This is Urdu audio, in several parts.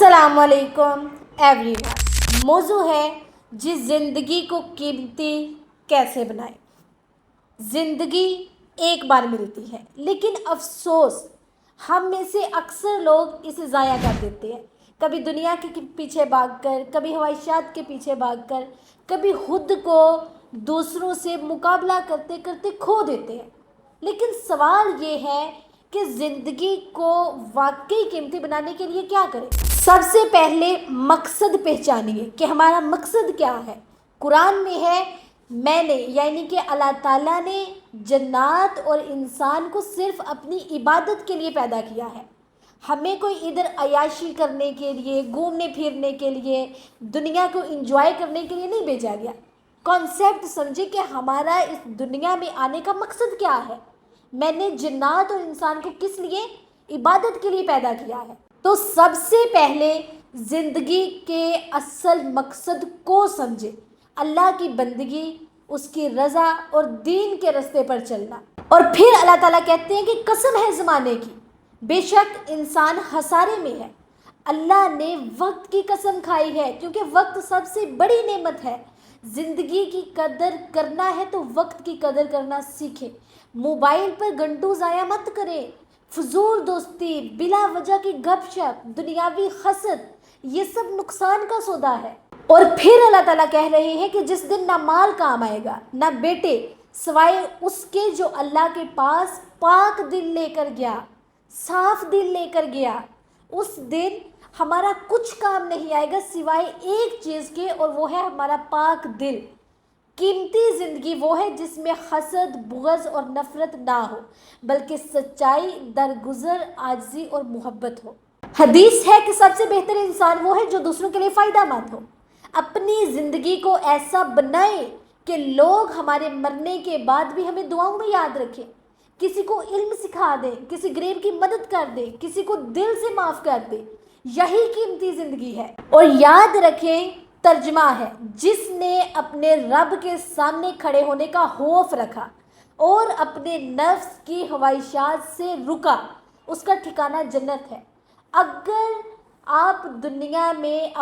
السلام علیکم ایوریون۔ موضوع ہے جس زندگی کو قیمتی کیسے بنائیں۔ زندگی ایک بار ملتی ہے لیکن افسوس ہم میں سے اکثر لوگ اسے ضائع کر دیتے ہیں، کبھی دنیا کے پیچھے بھاگ کر، کبھی خواہشات کے پیچھے بھاگ کر، کبھی خود کو دوسروں سے مقابلہ کرتے کرتے کھو دیتے ہیں۔ لیکن سوال یہ ہے کہ زندگی کو واقعی قیمتی بنانے کے لیے کیا کریں؟ سب سے پہلے مقصد پہچانیے کہ ہمارا مقصد کیا ہے۔ قرآن میں ہے میں نے یعنی کہ اللہ تعالیٰ نے جنات اور انسان کو صرف اپنی عبادت کے لیے پیدا کیا ہے۔ ہمیں کوئی ادھر عیاشی کرنے کے لیے، گھومنے پھرنے کے لیے، دنیا کو انجوائے کرنے کے لیے نہیں بھیجا گیا۔ کانسیپٹ سمجھے کہ ہمارا اس دنیا میں آنے کا مقصد کیا ہے۔ میں نے جنات اور انسان کو کس لیے؟ عبادت کے لیے پیدا کیا ہے۔ تو سب سے پہلے زندگی کے اصل مقصد کو سمجھے، اللہ کی بندگی، اس کی رضا اور دین کے راستے پر چلنا۔ اور پھر اللہ تعالیٰ کہتے ہیں کہ قسم ہے زمانے کی، بے شک انسان خسارے میں ہے۔ اللہ نے وقت کی قسم کھائی ہے کیونکہ وقت سب سے بڑی نعمت ہے۔ زندگی کی قدر کرنا ہے تو وقت کی قدر کرنا سیکھیں۔ موبائل پر گھنٹوں ضائع مت کریں۔ فضول دوستی، بلا وجہ کی گپ شپ، دنیاوی حسد، یہ سب نقصان کا سودا ہے۔ اور پھر اللہ تعالیٰ کہہ رہے ہیں کہ جس دن نہ مال کام آئے گا نہ بیٹے، سوائے اس کے جو اللہ کے پاس پاک دل لے کر گیا، صاف دل لے کر گیا، اس دن ہمارا کچھ کام نہیں آئے گا سوائے ایک چیز کے، اور وہ ہے ہمارا پاک دل۔ قیمتی زندگی وہ ہے جس میں حسد، بغض اور نفرت نہ ہو، بلکہ سچائی، درگزر، عاجزی اور محبت ہو۔ حدیث ہے کہ سب سے بہتر انسان وہ ہے جو دوسروں کے لیے فائدہ مند ہو۔ اپنی زندگی کو ایسا بنائیں کہ لوگ ہمارے مرنے کے بعد بھی ہمیں دعاؤں میں یاد رکھیں۔ کسی کو علم سکھا دیں، کسی غریب کی مدد کر دیں، کسی کو دل سے معاف کر دیں، یہی قیمتی زندگی ہے۔ اور یاد رکھیں، ترجمہ ہے جس نے اپنے رب کے سامنے کھڑے ہونے کا خوف رکھا اور اپنے نفس کی خواہشات سے رکا، اس کا ٹھکانہ جنت ہے۔ اگر آپ دنیا میں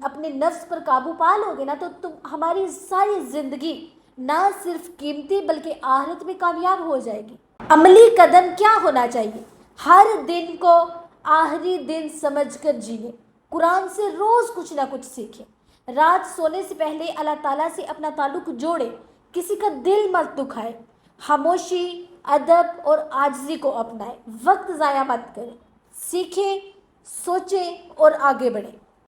اپنے نفس پر قابو پا لو گے نا تو ہماری ساری زندگی نہ صرف قیمتی بلکہ آخرت میں کامیاب ہو جائے گی۔ عملی قدم کیا ہونا چاہیے؟ ہر دن کو آخری دن سمجھ کر جیئے۔ قرآن سے روز کچھ نہ کچھ سیکھیں۔ رات سونے سے پہلے اللہ تعالیٰ سے اپنا تعلق جوڑے، کسی کا دل مت دکھائے، خاموشی، ادب اور عاجزی کو اپنائیں، وقت ضائع مت کریں، سیکھیں، سوچیں اور آگے بڑھیں۔